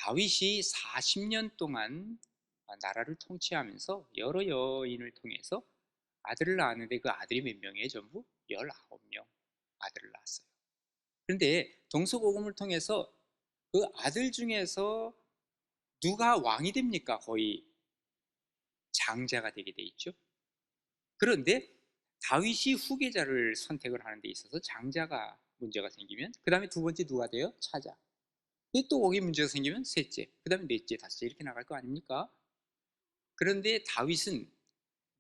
다윗이 40년 동안 나라를 통치하면서 여러 여인을 통해서 아들을 낳았는데 그 아들이 몇 명이에요? 전부 19명 아들을 낳았어요. 그런데 동서고금을 통해서 그 아들 중에서 누가 왕이 됩니까? 거의 장자가 되게 돼 있죠. 그런데 다윗이 후계자를 선택을 하는 데 있어서 장자가 문제가 생기면 그 다음에 두 번째 누가 돼요? 차자. 또 거기 문제가 생기면 셋째, 그 다음에 넷째, 다섯째 이렇게 나갈 거 아닙니까? 그런데 다윗은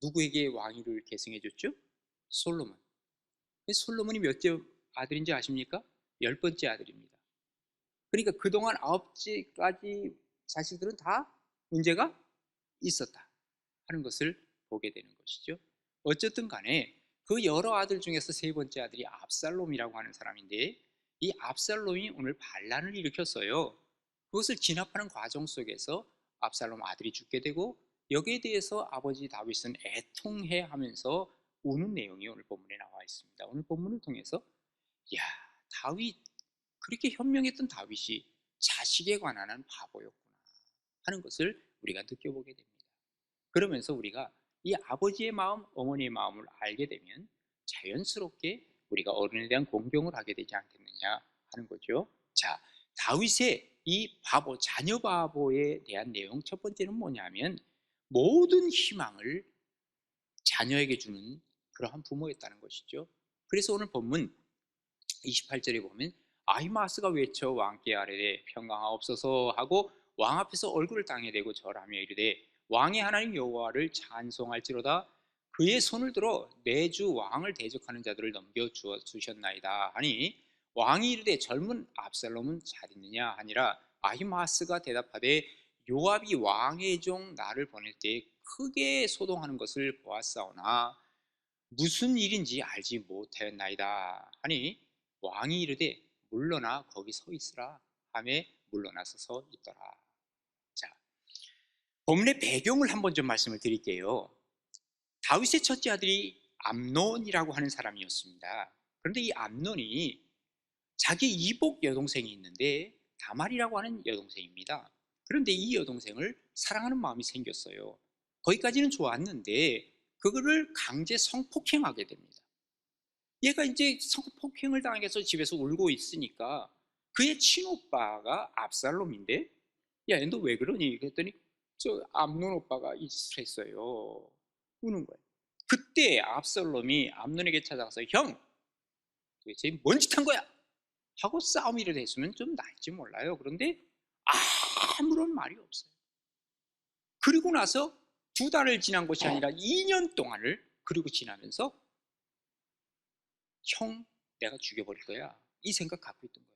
누구에게 왕위를 계승해 줬죠? 솔로몬. 솔로몬이 몇째 아들인지 아십니까? 10번째 아들입니다. 그러니까 그동안 9째까지 자식들은 다 문제가 있었다 하는 것을 보게 되는 것이죠. 어쨌든 간에 그 여러 아들 중에서 세 번째 아들이 압살롬이라고 하는 사람인데, 이 압살롬이 오늘 반란을 일으켰어요. 그것을 진압하는 과정 속에서 압살롬 아들이 죽게 되고, 여기에 대해서 아버지 다윗은 애통해 하면서 우는 내용이 오늘 본문에 나와 있습니다. 오늘 본문을 통해서 야, 다윗, 그렇게 현명했던 다윗이 자식에 관한 한 바보였구나 하는 것을 우리가 느껴보게 됩니다. 그러면서 우리가 이 아버지의 마음, 어머니의 마음을 알게 되면 자연스럽게 우리가 어른에 대한 공경을 하게 되지 않겠느냐 하는 거죠. 자, 다윗의 이 바보, 자녀 바보에 대한 내용 첫 번째는 뭐냐면 모든 희망을 자녀에게 주는 그러한 부모였다는 것이죠. 그래서 오늘 본문 28절에 보면 아히마스가 외쳐 왕께 아뢰되 평강하옵소서 하고 왕 앞에서 얼굴을 땅에 대고 절하며 이르되 왕의 하나님 여호와를 찬송할지로다. 그의 손을 들어 내 주 왕을 대적하는 자들을 넘겨 주셨나이다 하니, 왕이 이르되 젊은 압살롬은 잘 있느냐 하니라. 아히마스가 대답하되 요압이 왕의 종 나를 보낼 때 크게 소동하는 것을 보았사오나 무슨 일인지 알지 못하였나이다 하니, 왕이 이르되 물러나 거기 서 있으라 하며 물러나서 서 있더라. 자, 본문의 배경을 한번 좀 말씀을 드릴게요. 다윗의 첫째 아들이 암논이라고 하는 사람이었습니다. 그런데 이 암논이 자기 이복 여동생이 있는데 다말이라고 하는 여동생입니다. 그런데 이 여동생을 사랑하는 마음이 생겼어요. 거기까지는 좋았는데 그거를 강제 성폭행하게 됩니다. 얘가 이제 성폭행을 당해서 집에서 울고 있으니까 그의 친오빠가 압살롬인데, 야, 너 왜 그러니? 그랬더니 저 암논 오빠가 이 짓을 했어요. 우는 거예요. 그때 압살롬이 암논에게 찾아가서 형, 도대체 뭔 짓 한 거야? 하고 싸움이라도 했으면 좀 나을지 몰라요. 그런데 아무런 말이 없어요. 그리고 나서 2달을 지난 것이 아니라 2년 동안을 그리고 지나면서 형, 내가 죽여버릴 거야, 이 생각 갖고 있던 거예요.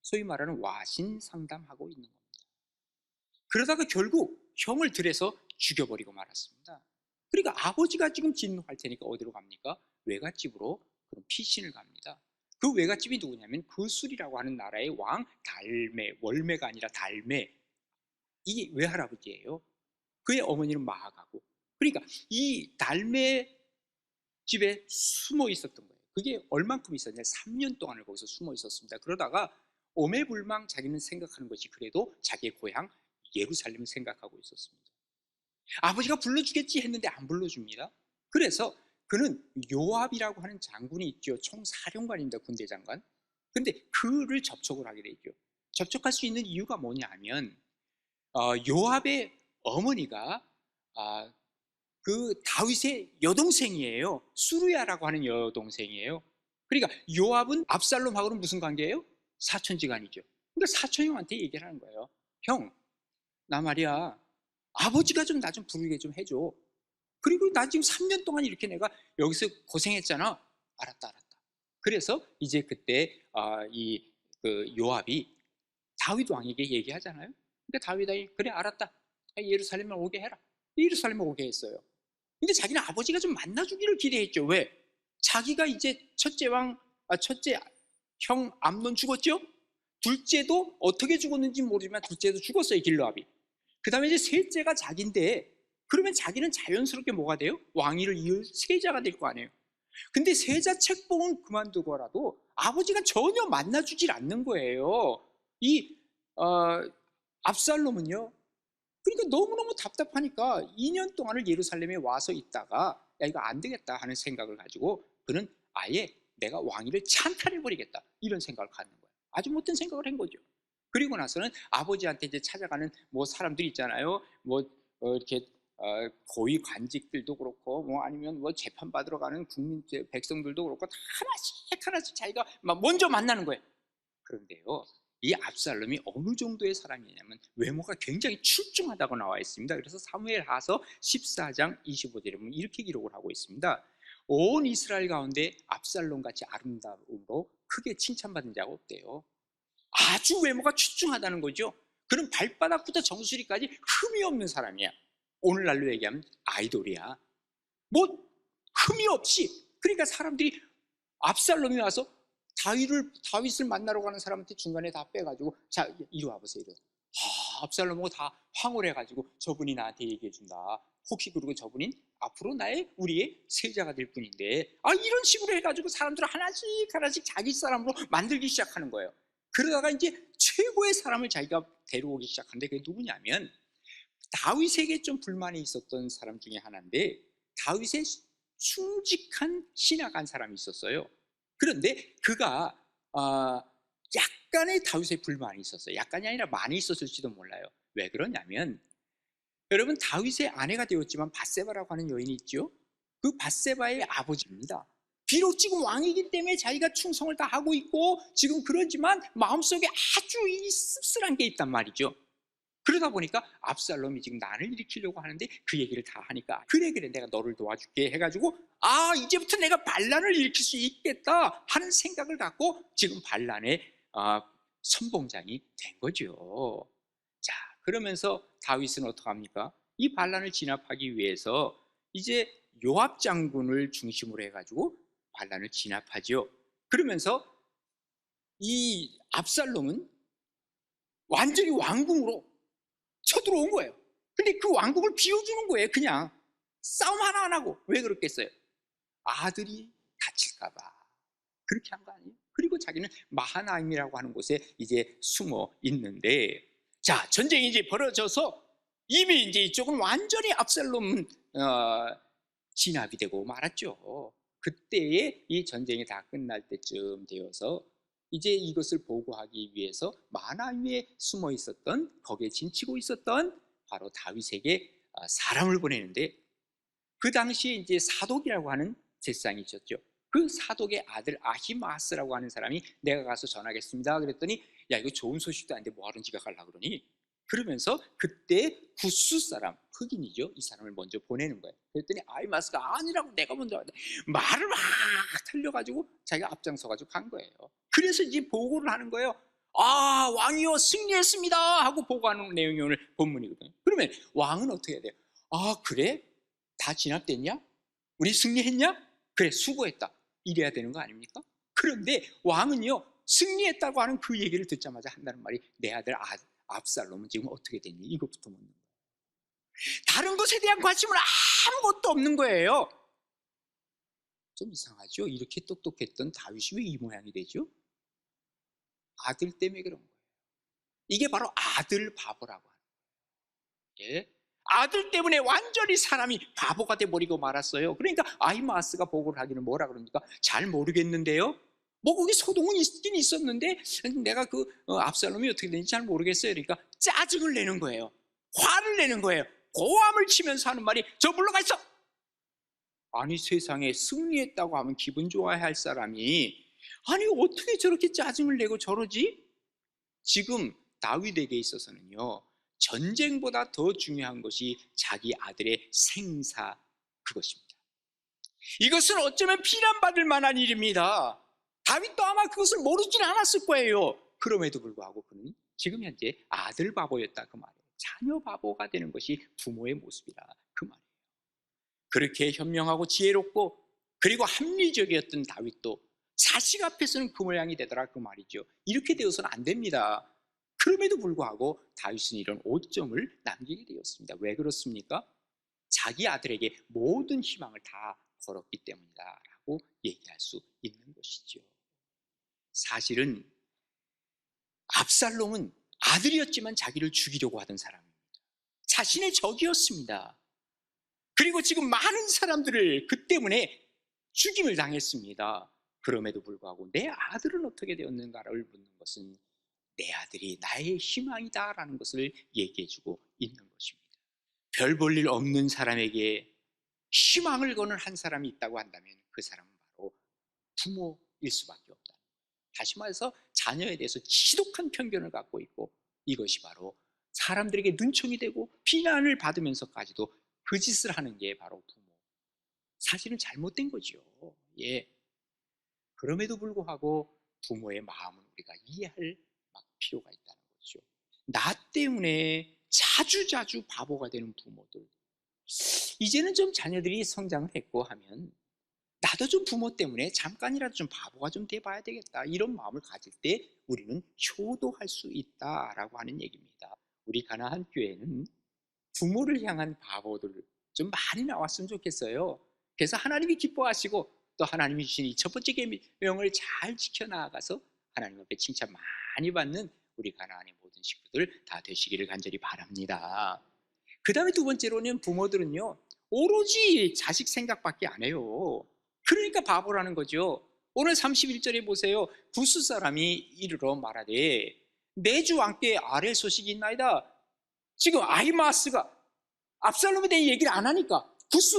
소위 말하는 와신 상담하고 있는 겁니다. 그러다가 결국 형을 들여서 죽여버리고 말았습니다. 그러니까 아버지가 지금 진노할 테니까 어디로 갑니까? 외갓집으로 그럼 피신을 갑니다. 그 외갓집이 누구냐면 그술이라고 하는 나라의 왕 달메, 월메가 아니라 달메, 이게 외할아버지예요. 그의 어머니는 마아가고. 그러니까 이 달메 집에 숨어 있었던 거예요. 그게 얼만큼 있었냐? 3년 동안을 거기서 숨어 있었습니다. 그러다가 오매불망 자기는 생각하는 것이 그래도 자기의 고향 예루살렘을 생각하고 있었습니다. 아버지가 불러주겠지 했는데 안 불러줍니다. 그래서 그는 요압이라고 하는 장군이 있죠. 총사령관입니다. 군대 장관. 근데 그를 접촉을 하게 되죠. 접촉할 수 있는 이유가 뭐냐면 요압의 어머니가 그 다윗의 여동생이에요. 수루야라고 하는 여동생이에요. 그러니까 요압은 압살롬하고는 무슨 관계예요? 사촌지간이죠. 그러니까 사촌 형한테 얘기를 하는 거예요. 형, 나 말이야, 아버지가 좀 나 좀 부르게 좀 해줘. 그리고 나 지금 3년 동안 이렇게 내가 여기서 고생했잖아. 알았다, 알았다. 그래서 이제 그때 그 요압이 다윗 왕에게 얘기하잖아요. 근데 다윗이 그래 알았다, 예루살렘에 오게 해라. 예루살렘에 오게 했어요. 근데 자기는 아버지가 좀 만나주기를 기대했죠. 왜? 자기가 이제 첫째 형 암논 죽었죠? 둘째도 어떻게 죽었는지 모르지만 둘째도 죽었어요, 길르압이. 그 다음에 이제 셋째가 자기인데, 그러면 자기는 자연스럽게 뭐가 돼요? 왕위를 이을 세자가 될 거 아니에요. 근데 세자 책봉은 그만두고라도 아버지가 전혀 만나주질 않는 거예요. 이 압살롬은요, 그러니까 너무너무 답답하니까 2년 동안을 예루살렘에 와서 있다가 야 이거 안 되겠다 하는 생각을 가지고 그는 아예 내가 왕위를 찬탈해버리겠다 이런 생각을 갖는 거예요. 아주 못된 생각을 한 거죠. 그리고 나서는 아버지한테 이제 찾아가는 뭐 사람들 있잖아요. 뭐 이렇게 고위 관직들도 그렇고 뭐 아니면 뭐 재판 받으러 가는 국민 백성들도 그렇고 다 하나씩 하나씩 자기가 막 먼저 만나는 거예요. 그런데요, 이 압살롬이 어느 정도의 사람이냐면 외모가 굉장히 출중하다고 나와 있습니다. 그래서 사무엘하서 14장 25절에 보면 이렇게 기록을 하고 있습니다. 온 이스라엘 가운데 압살롬같이 아름다움으로 크게 칭찬받은 자가 없대요. 아주 외모가 출중하다는 거죠. 그는 발바닥부터 정수리까지 흠이 없는 사람이야. 오늘날로 얘기하면 아이돌이야. 뭐 흠이 없이. 그러니까 사람들이 압살롬이 와서 다윗을 만나러 가는 사람한테 중간에 다 빼가지고 자 이리 와보세요. 이래. 압살롬하고 다 황홀해가지고 저분이 나한테 얘기해준다. 혹시 그리고 저분이 앞으로 우리의 세자가 될 분인데 이런 식으로 해가지고 사람들을 하나씩 하나씩 자기 사람으로 만들기 시작하는 거예요. 그러다가 이제 최고의 사람을 자기가 데려오기 시작하는데 그게 누구냐면 다윗에게 좀 불만이 있었던 사람 중에 하나인데 다윗의 충직한 신하간 사람이 있었어요. 그런데 그가 약간의 다윗의 불만이 있었어요. 약간이 아니라 많이 있었을지도 몰라요. 왜 그러냐면 여러분 다윗의 아내가 되었지만 밧세바라고 하는 여인이 있죠. 그 밧세바의 아버지입니다. 비록 지금 왕이기 때문에 자기가 충성을 다 하고 있고 지금 그러지만 마음속에 아주 이 씁쓸한 게 있단 말이죠. 그러다 보니까 압살롬이 지금 난을 일으키려고 하는데 그 얘기를 다 하니까 그래 내가 너를 도와줄게 해가지고 이제부터 내가 반란을 일으킬 수 있겠다 하는 생각을 갖고 지금 반란의 선봉장이 된 거죠. 자, 그러면서 다윗은 어떡합니까? 이 반란을 진압하기 위해서 이제 요압 장군을 중심으로 해가지고 반란을 진압하죠. 그러면서 이 압살롬은 완전히 왕궁으로 쳐들어온 거예요. 근데 그 왕국을 비워주는 거예요. 그냥 싸움 하나 안 하고. 왜 그렇겠어요? 아들이 다칠까 봐 그렇게 한 거 아니에요? 그리고 자기는 마하나임이라고 하는 곳에 이제 숨어 있는데, 자, 전쟁이 이제 벌어져서 이미 이제 이쪽은 완전히 압살롬 진압이 되고 말았죠. 그때에 이 전쟁이 다 끝날 때쯤 되어서 이제 이것을 보고하기 위해서 마하나임에 숨어 있었던, 거기에 진치고 있었던 바로 다윗에게 사람을 보내는데, 그 당시에 이제 사독이라고 하는 제사장이 있었죠. 그 사독의 아들 아히마스라고 하는 사람이 내가 가서 전하겠습니다 그랬더니 야 이거 좋은 소식도 아닌데 뭐하러 지가 가려고 그러니? 그러면서 그때 구스 사람, 흑인이죠, 이 사람을 먼저 보내는 거예요. 그랬더니 아히마스가 아니라고 내가 먼저 하는데 말을 막 틀려가지고 자기가 앞장서가지고 간 거예요. 그래서 이제 보고를 하는 거예요. 왕이요 승리했습니다 하고 보고하는 내용이 오늘 본문이거든요. 그러면 왕은 어떻게 해야 돼요? 그래? 다 진압됐냐? 우리 승리했냐? 그래 수고했다 이래야 되는 거 아닙니까? 그런데 왕은요 승리했다고 하는 그 얘기를 듣자마자 한다는 말이 내 아들 압살롬은 지금 어떻게 됐니? 이것부터 묻는 거예요. 다른 것에 대한 관심은 아무것도 없는 거예요. 좀 이상하죠? 이렇게 똑똑했던 다윗이 왜 이 모양이 되죠? 아들 때문에 그런 거예요. 이게 바로 아들 바보라고 하는 거예요. 예? 아들 때문에 완전히 사람이 바보가 돼버리고 말았어요. 그러니까 아히마스가 보고를 하기는 뭐라 그럽니까? 잘 모르겠는데요. 뭐 거기 소동은 있긴 있었는데 내가 압살롬이 어떻게 되는지 잘 모르겠어요. 그러니까 짜증을 내는 거예요. 화를 내는 거예요. 고함을 치면서 하는 말이 저 물러가 있어. 아니 세상에 승리했다고 하면 기분 좋아야 할 사람이 아니 어떻게 저렇게 짜증을 내고 저러지? 지금 다윗에게 있어서는요 전쟁보다 더 중요한 것이 자기 아들의 생사, 그것입니다. 이것은 어쩌면 비난받을 만한 일입니다. 다윗도 아마 그것을 모르진 않았을 거예요. 그럼에도 불구하고 그는 지금 현재 아들 바보였다 그 말이에요. 자녀 바보가 되는 것이 부모의 모습이라 그 말이에요. 그렇게 현명하고 지혜롭고 그리고 합리적이었던 다윗도 자식 앞에서는 그 모양이 되더라 그 말이죠. 이렇게 되어서는 안 됩니다. 그럼에도 불구하고 다윗은 이런 오점을 남기게 되었습니다. 왜 그렇습니까? 자기 아들에게 모든 희망을 다 걸었기 때문이다 라고 얘기할 수 있는 것이죠. 사실은 압살롬은 아들이었지만 자기를 죽이려고 하던 사람입니다. 자신의 적이었습니다. 그리고 지금 많은 사람들을 그 때문에 죽임을 당했습니다. 그럼에도 불구하고 내 아들은 어떻게 되었는가를 묻는 것은 내 아들이 나의 희망이다라는 것을 얘기해주고 있는 것입니다. 별 볼 일 없는 사람에게 희망을 거는 한 사람이 있다고 한다면 그 사람은 바로 부모일 수밖에 없다. 다시 말해서 자녀에 대해서 지독한 편견을 갖고 있고, 이것이 바로 사람들에게 눈총이 되고 비난을 받으면서까지도 그 짓을 하는 게 바로 부모. 사실은 잘못된 거죠. 예. 그럼에도 불구하고 부모의 마음은 우리가 이해할 필요가 있다는 거죠. 나 때문에 자주자주 바보가 되는 부모들, 이제는 좀 자녀들이 성장을 했고 하면 나도 좀 부모 때문에 잠깐이라도 좀 바보가 좀 돼봐야 되겠다, 이런 마음을 가질 때 우리는 효도할 수 있다라고 하는 얘기입니다. 우리 가나안 교회는 부모를 향한 바보들 좀 많이 나왔으면 좋겠어요. 그래서 하나님이 기뻐하시고 또 하나님이 주신 이 첫 번째 계명을 잘 지켜나가서 하나님 앞에 칭찬 많이 받는 우리 가나안의 모든 식구들 다 되시기를 간절히 바랍니다. 그 다음에 두 번째로는 부모들은요, 오로지 자식 생각밖에 안 해요. 그러니까 바보라는 거죠. 오늘 31절에 보세요. 구스 사람이 이르러 말하되 내 주 왕께 아랠 소식이 있나이다. 지금 아히마아스가 압살롬에 대해 얘기를 안 하니까 구스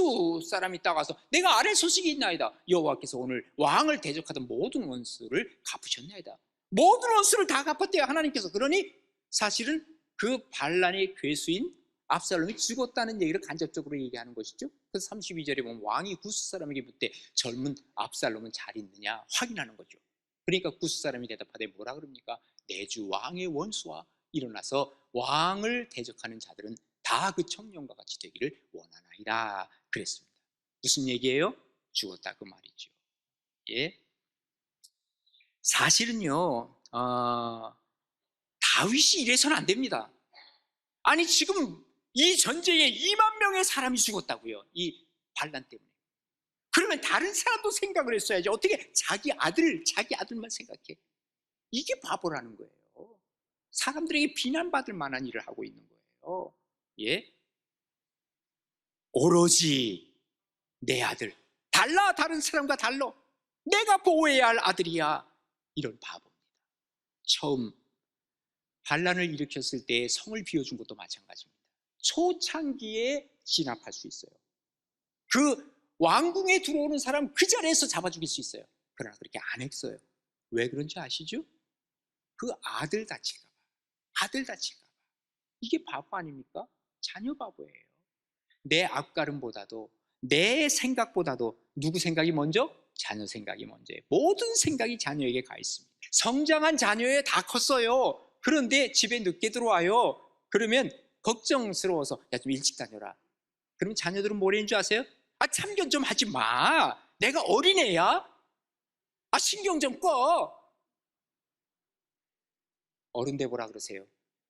사람이 따가서 내가 아랠 소식이 있나이다. 여호와께서 오늘 왕을 대적하던 모든 원수를 갚으셨나이다. 모든 원수를 다 갚았대요, 하나님께서. 그러니 사실은 그 반란의 괴수인 압살롬이 죽었다는 얘기를 간접적으로 얘기하는 것이죠. 그래서 32절에 보면 왕이 구스 사람에게 묻되 젊은 압살롬은 잘 있느냐 확인하는 거죠. 그러니까 구스 사람이 대답하되 뭐라 그럽니까? 내 주 왕의 원수와 일어나서 왕을 대적하는 자들은 다 그 청년과 같이 되기를 원하나이다 그랬습니다. 무슨 얘기예요? 죽었다 그 말이죠. 예. 사실은요, 다윗이 이래서는 안 됩니다. 아니 지금 이 전쟁에 2만 명의 사람이 죽었다고요, 이 반란 때문에. 그러면 다른 사람도 생각을 했어야지. 어떻게 자기 아들만 생각해? 이게 바보라는 거예요. 사람들에게 비난받을 만한 일을 하고 있는 거예요. 예? 오로지 내 아들, 달라, 다른 사람과 달라, 내가 보호해야 할 아들이야, 이런 바보입니다. 처음 반란을 일으켰을 때 성을 비워준 것도 마찬가지입니다. 초창기에 진압할 수 있어요. 그 왕궁에 들어오는 사람 그 자리에서 잡아 죽일 수 있어요. 그러나 그렇게 안 했어요. 왜 그런지 아시죠? 그 아들 다칠까 봐. 이게 바보 아닙니까? 자녀 바보예요. 내 앞가름보다도, 내 생각보다도 누구 생각이 먼저? 자녀 생각이 먼저예요. 모든 생각이 자녀에게 가 있습니다. 성장한 자녀에 다 컸어요. 그런데 집에 늦게 들어와요. 그러면 걱정스러워서 야, 좀 일찍 다녀라. 그러면 자녀들은 뭐라는 줄 아세요? 아, 참견 좀 하지 마. 내가 어린애야? 아, 신경 좀 꺼. 어른 돼보라 그러세요.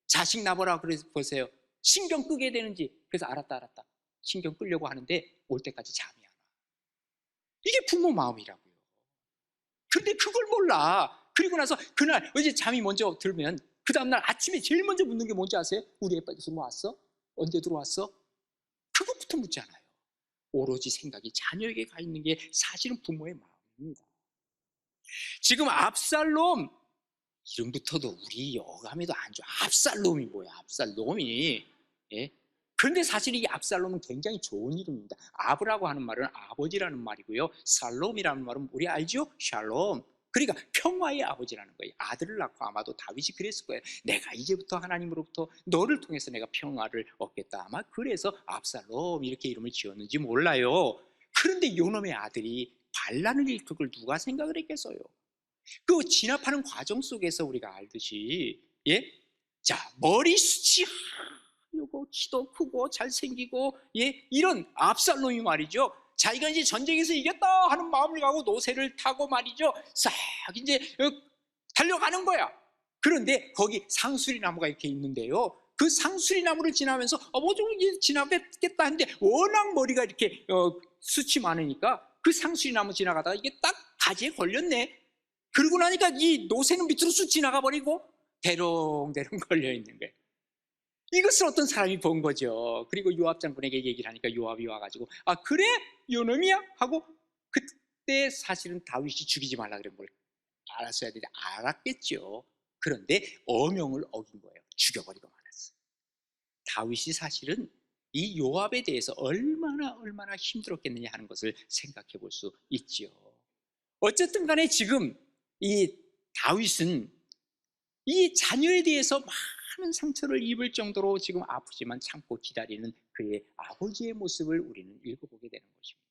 자식 나보라 그러세요. 신경 끄게 되는지. 그래서 알았다. 신경 끌려고 하는데 올 때까지 잠이 안 와. 이게 부모 마음이라고요. 근데 그걸 몰라. 그리고 나서 그날 이제 잠이 먼저 들면 그 다음날 아침에 제일 먼저 묻는 게 뭔지 아세요? 우리 애빠 들어왔어? 언제 들어왔어? 그것부터 묻잖아요. 오로지 생각이 자녀에게 가 있는 게 사실은 부모의 마음입니다. 지금 압살롬 이름부터도 우리 어감에도 안 좋아. 압살롬이 뭐야? 압살롬이. 예? 그런데 사실 이 압살롬은 굉장히 좋은 이름입니다. 아브라고 하는 말은 아버지라는 말이고요, 살롬이라는 말은 우리 알죠? 샬롬. 그러니까 평화의 아버지라는 거예요. 아들을 낳고 아마도 다윗이 그랬을 거예요. 내가 이제부터 하나님으로부터 너를 통해서 내가 평화를 얻겠다. 아마 그래서 압살롬 이렇게 이름을 지었는지 몰라요. 그런데 요놈의 아들이 반란을 일으킬 걸 누가 생각을 했겠어요? 그 진압하는 과정 속에서 우리가 알듯이, 예? 자, 머리숱이 하고 키도 크고 잘생기고, 예? 이런 압살롬이 말이죠, 자기가 이제 전쟁에서 이겼다 하는 마음을 갖고 노새를 타고 말이죠, 싹 이제 달려가는 거야. 그런데 거기 상수리 나무가 이렇게 있는데요, 그 상수리 나무를 지나면서 뭐 좀 지나겠다 했는데 워낙 머리가 이렇게 숱이 많으니까 그 상수리 나무 지나가다가 이게 딱 가지에 걸렸네. 그러고 나니까 이 노새는 밑으로 쑥 지나가 버리고 대롱대롱 걸려 있는 거예요. 이것을 어떤 사람이 본 거죠. 그리고 요압 장군에게 얘기를 하니까 요압이 와가지고 아 그래? 요놈이야? 하고 그때 사실은 다윗이 죽이지 말라 그런 걸 알았어야 되지 알았겠죠. 그런데 어명을 어긴 거예요. 죽여버리고 말았어요. 다윗이 사실은 이 요압에 대해서 얼마나 힘들었겠느냐 하는 것을 생각해 볼 수 있지요. 어쨌든 간에 지금 이 다윗은 이 자녀에 대해서 많은 상처를 입을 정도로 지금 아프지만 참고 기다리는 그의 아버지의 모습을 우리는 읽어보게 되는 것입니다.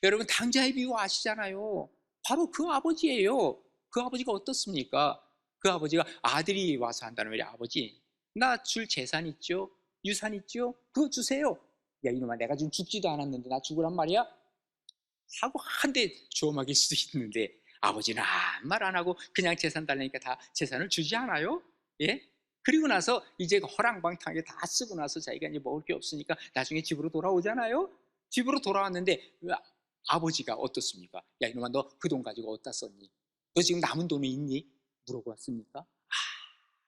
여러분 당자의 비유 아시잖아요. 바로 그 아버지예요. 그 아버지가 어떻습니까? 그 아버지가 아들이 와서 한다는 말이에요. 아버지 나 줄 재산 있죠? 유산 있죠? 그거 주세요. 야 이놈아 내가 지금 죽지도 않았는데 나 죽으란 말이야? 하고 한 대 주워 먹일 수도 있는데 아버지는 아무 말 안 하고 그냥 재산 달라니까 다 재산을 주지 않아요? 예? 그리고 나서 이제 허랑방탕하게 다 쓰고 나서 자기가 이제 먹을 게 없으니까 나중에 집으로 돌아오잖아요? 집으로 돌아왔는데 아버지가 어떻습니까? 야 이놈아 너 그 돈 가지고 어디다 썼니? 너 지금 남은 돈이 있니? 물어봤습니까?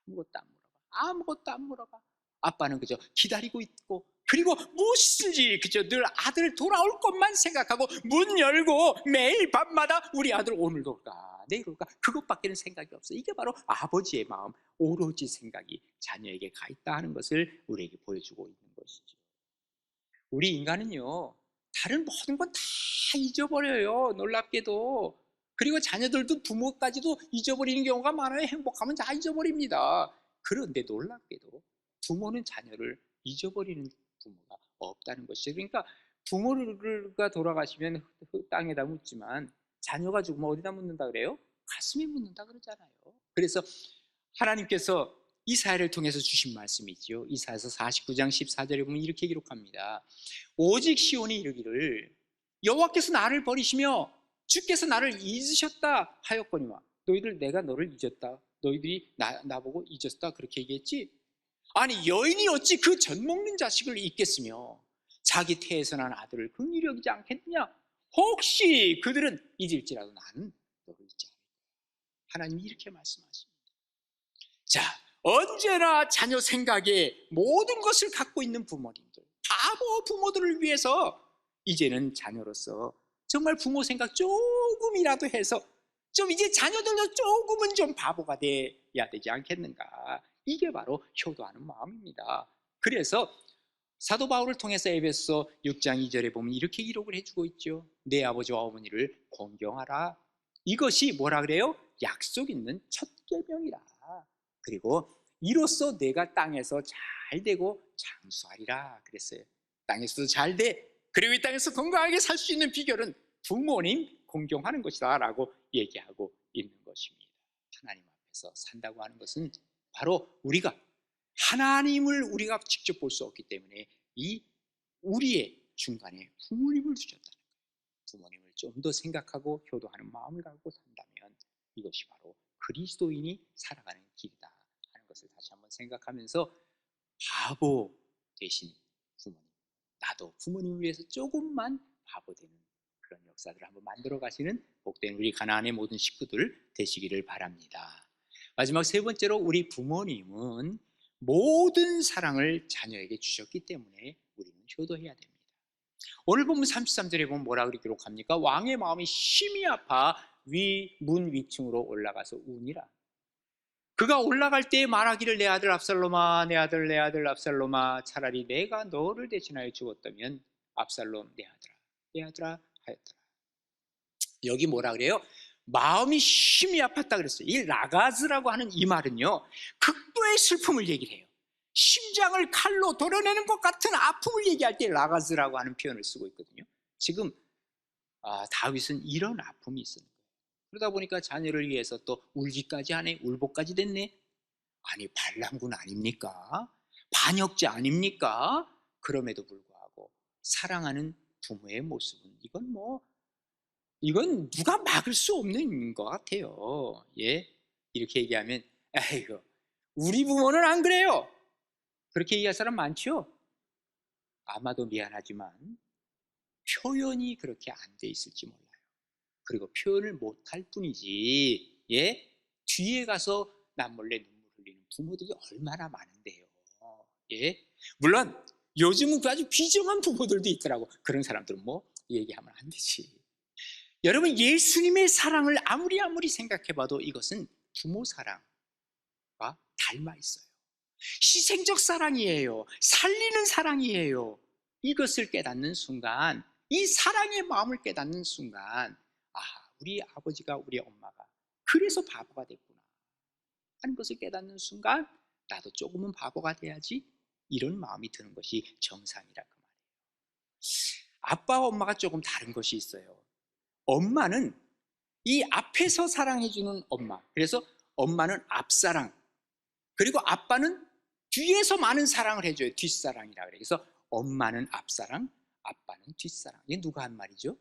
아무것도 안 물어봐. 아무것도 안 물어봐. 아빠는 그저 기다리고 있고 그리고 무엇이든지 그저 늘 아들 돌아올 것만 생각하고 문 열고 매일 밤마다 우리 아들 오늘도 올까 내일 올까 그것밖에는 생각이 없어. 이게 바로 아버지의 마음, 오로지 생각이 자녀에게 가 있다 하는 것을 우리에게 보여주고 있는 것이죠. 우리 인간은요 다른 모든 건 다 잊어버려요. 놀랍게도. 그리고 자녀들도 부모까지도 잊어버리는 경우가 많아요. 행복하면 다 잊어버립니다. 그런데 놀랍게도 부모는 자녀를 잊어버리는 부모가 없다는 것이죠. 그러니까 부모가 돌아가시면 땅에다 묻지만 자녀가 죽으면 어디다 묻는다 그래요? 가슴에 묻는다 그러잖아요. 그래서 하나님께서 이사야를 통해서 주신 말씀이지요. 이사야서 49장 14절에 보면 이렇게 기록합니다. 오직 시온이 이르기를 여호와께서 나를 버리시며 주께서 나를 잊으셨다 하였거니와 너희들 내가 너를 잊었다. 너희들이 나보고 잊었다 그렇게 얘기했지? 아니 여인이 어찌 그 젖먹는 자식을 잊겠으며 자기 태에서 난 아들을 긍휼히 여기지 않겠느냐? 혹시 그들은 잊을지라도 나는 너를 잊지 않을 거야. 하나님이 이렇게 말씀하십니다. 자, 언제나 자녀 생각에 모든 것을 갖고 있는 부모님들, 바보 부모들을 위해서 이제는 자녀로서 정말 부모 생각 조금이라도 해서 좀 이제 자녀들도 조금은 좀 바보가 돼야 되지 않겠는가. 이게 바로 효도하는 마음입니다. 그래서 사도 바울을 통해서 에베소 6장 2절에 보면 이렇게 기록을 해주고 있죠. 내 아버지와 어머니를 공경하라. 이것이 뭐라 그래요? 약속 있는 첫 계명이라. 그리고 이로써 내가 땅에서 잘 되고 장수하리라 그랬어요. 땅에서도 잘 돼. 그리고 이 땅에서 건강하게 살 수 있는 비결은 부모님 공경하는 것이다 라고 얘기하고 있는 것입니다. 하나님 앞에서 산다고 하는 것은 바로 우리가 하나님을 우리가 직접 볼 수 없기 때문에 이 우리의 중간에 부모님을 주셨다는 거예요. 부모님을 좀 더 생각하고 효도하는 마음을 갖고 산다면 이것이 바로 그리스도인이 살아가는 길이다 하는 것을 다시 한번 생각하면서 바보 되신 부모님, 나도 부모님을 위해서 조금만 바보 되는 그런 역사들을 한번 만들어 가시는 복된 우리 가나안의 모든 식구들 되시기를 바랍니다. 마지막 세 번째로 우리 부모님은 모든 사랑을 자녀에게 주셨기 때문에 우리는 효도해야 됩니다. 오늘 보면 33절에 보면 뭐라고 기록합니까? 왕의 마음이 심히 아파 문 위층으로 올라가서 우니라. 그가 올라갈 때 말하기를 내 아들 압살롬아 내 아들 압살롬아 차라리 내가 너를 대신하여 죽었다면 압살롬 내 아들아 하였더라. 여기 뭐라 그래요? 마음이 심히 아팠다 그랬어요. 이 라가즈라고 하는 이 말은요 극도의 슬픔을 얘기를 해요. 심장을 칼로 도려내는 것 같은 아픔을 얘기할 때 라가즈라고 하는 표현을 쓰고 있거든요. 지금 다윗은 이런 아픔이 있었는 거예요. 그러다 보니까 자녀를 위해서 또 울기까지 하네. 울보까지 됐네. 아니 반란군 아닙니까? 반역자 아닙니까? 그럼에도 불구하고 사랑하는 부모의 모습은 이건 누가 막을 수 없는 것 같아요. 예, 이렇게 얘기하면 아이고 우리 부모는 안 그래요. 그렇게 얘기할 사람 많죠. 아마도 미안하지만 표현이 그렇게 안 돼 있을지 몰라요. 그리고 표현을 못할 뿐이지 뒤에 가서 남몰래 눈물 흘리는 부모들이 얼마나 많은데요. 예, 물론 요즘은 그 아주 비정한 부모들도 있더라고. 그런 사람들은 뭐 얘기하면 안 되지. 여러분, 예수님의 사랑을 아무리 생각해봐도 이것은 부모 사랑과 닮아 있어요. 희생적 사랑이에요. 살리는 사랑이에요. 이것을 깨닫는 순간, 이 사랑의 마음을 깨닫는 순간, 아, 우리 아버지가 우리 엄마가 그래서 바보가 됐구나 하는 것을 깨닫는 순간, 나도 조금은 바보가 돼야지, 이런 마음이 드는 것이 정상이라 그 말이에요. 아빠와 엄마가 조금 다른 것이 있어요. 엄마는 이 앞에서 사랑해주는 엄마, 그래서 엄마는 앞사랑, 그리고 아빠는 뒤에서 많은 사랑을 해줘요. 뒷사랑이라 그래요. 그래서 엄마는 앞사랑, 아빠는 뒷사랑. 이게 누가 한 말이죠?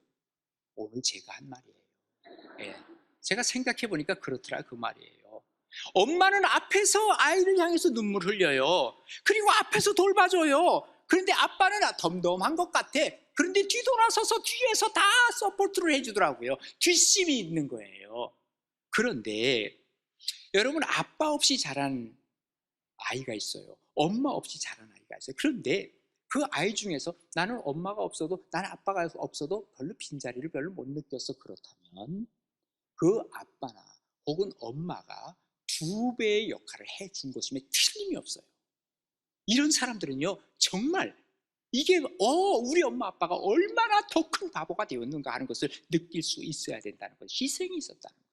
오늘 제가 한 말이에요. 예. 제가 생각해 보니까 그렇더라 그 말이에요. 엄마는 앞에서 아이를 향해서 눈물 흘려요. 그리고 앞에서 돌봐줘요. 그런데 아빠는 덤덤한 것 같아. 그런데 뒤돌아서서 뒤에서 다 서포트를 해주더라고요. 뒷심이 있는 거예요. 그런데 여러분, 아빠 없이 자란 아이가 있어요. 엄마 없이 자란 아이가 있어요. 그런데 그 아이 중에서 나는 엄마가 없어도, 나는 아빠가 없어도 별로 빈자리를 별로 못 느꼈어. 그렇다면 그 아빠나 혹은 엄마가 두 배의 역할을 해준 것임에 틀림이 없어요. 이런 사람들은요, 정말 이게 우리 엄마 아빠가 얼마나 더 큰 바보가 되었는가 하는 것을 느낄 수 있어야 된다는 것, 희생이 있었다는 거예요.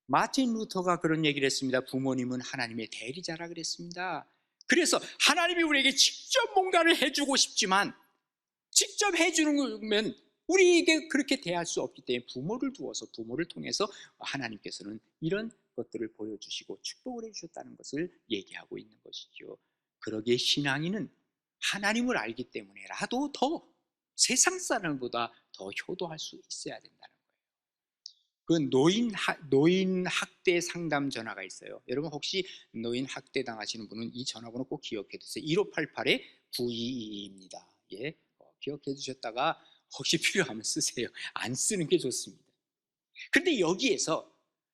마틴 루터가 그런 얘기를 했습니다. 부모님은 하나님의 대리자라 그랬습니다. 그래서 하나님이 우리에게 직접 뭔가를 해주고 싶지만, 직접 해주는 거면 우리에게 그렇게 대할 수 없기 때문에 부모를 두어서, 부모를 통해서 하나님께서는 이런 것들을 보여주시고 축복을 해주셨다는 것을 얘기하고 있는 것이죠. 그러기에 신앙인은 하나님을 알기 때문에라도 더 세상 사람보다 더 효도할 수 있어야 된다는 거예요. 그 노인 학대 상담 전화가 있어요. 여러분, 혹시 노인 학대 당하시는 분은 이 전화번호 꼭 기억해 두세요. 1588-9222입니다. 예, 기억해 두셨다가 혹시 필요하면 쓰세요. 안 쓰는 게 좋습니다. 그런데 여기에서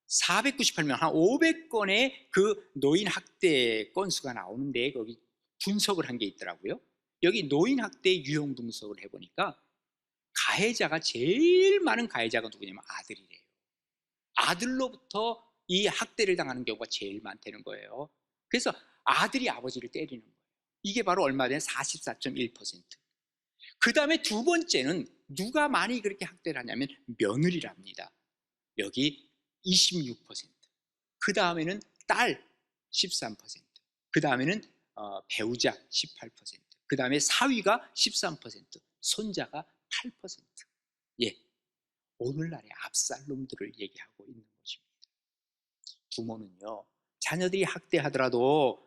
498명, 한 500건의 그 노인 학대 건수가 나오는데, 거기 분석을 한 게 있더라고요. 여기 노인 학대 유형 분석을 해보니까 가해자가, 제일 많은 가해자가 누구냐면 아들이래요. 아들로부터 이 학대를 당하는 경우가 제일 많다는 거예요. 그래서 아들이 아버지를 때리는 거예요. 이게 바로 얼마 전에 44.1%. 그 다음에 두 번째는 누가 많이 그렇게 학대를 하냐면 며느리랍니다. 여기 26%. 그 다음에는 딸 13%. 그 다음에는 배우자 18%. 그 다음에 사위가 13%. 손자가 8%. 예, 오늘날의 압살롬들을 얘기하고 있는 것입니다. 부모는요, 자녀들이 학대하더라도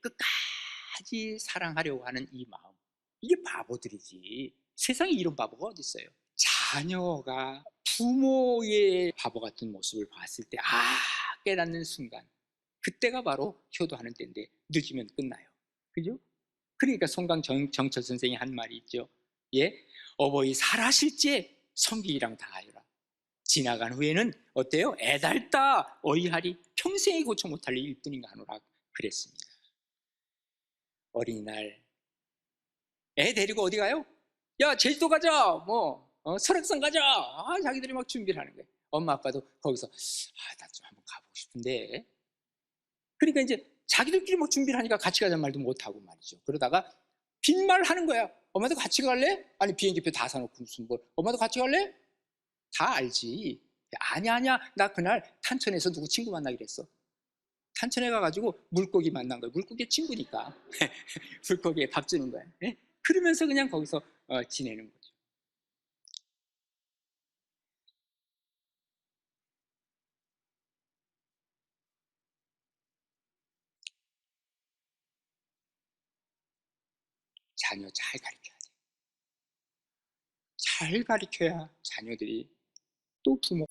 끝까지 사랑하려고 하는 이 마음, 이게 바보들이지. 세상에 이런 바보가 어디 있어요? 자녀가 부모의 바보 같은 모습을 봤을 때 깨닫는 순간, 그때가 바로 효도하는 때인데 늦으면 끝나요. 그죠? 그러니까 정철 선생이 한 말이 있죠. 어버이 살아실제 성길이랑 다 하여라. 지나간 후에는 어때요? 애달다 어이하리. 평생에 고쳐 못할 일 뿐인가 하노라 그랬습니다. 어린이날 애 데리고 어디 가요? 야, 제주도 가자, 설악산 가자. 자기들이 막 준비를 하는 거예요. 엄마 아빠도 거기서 나 좀 한번 가보고 싶은데. 그러니까 이제 자기들끼리 막 준비를 하니까 같이 가자는 말도 못하고 말이죠. 그러다가 빈말 하는 거야. 엄마도 같이 갈래? 아니, 비행기표 다 사놓고 무슨 뭘. 엄마도 같이 갈래? 다 알지. 아니야, 나 그날 탄천에서 누구 친구 만나기로 했어. 탄천에 가가지고 물고기 만난 거야. 물고기 친구니까. 물고기에 밥 주는 거야. 그러면서 그냥 거기서 지내는 거죠. 자녀 잘 가르쳐야 돼. 잘 가르쳐야 자녀들이 또 부모